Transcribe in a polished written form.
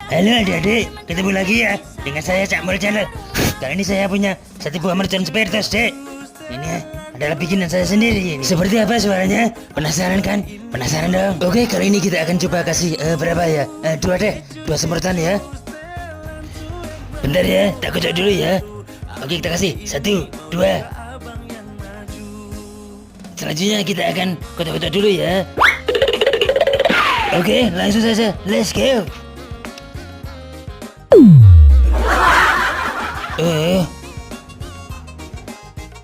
Halo adik-adik, ketemu lagi ya dengan saya Cak Mul Channel. Kali ini saya punya satu buah mercon Spiritus, Dek. Ini adalah bikinan saya sendiri. Seperti apa suaranya? Penasaran kan? Penasaran dong? Oke, kali ini kita akan coba kasih berapa ya? Dua deh, dua semprotan ya. Bentar ya, tak kocok dulu ya. Oke, kita kasih 1, 2. Selanjutnya kita akan kotak-kotak dulu ya. Oke, langsung saja. Let's go.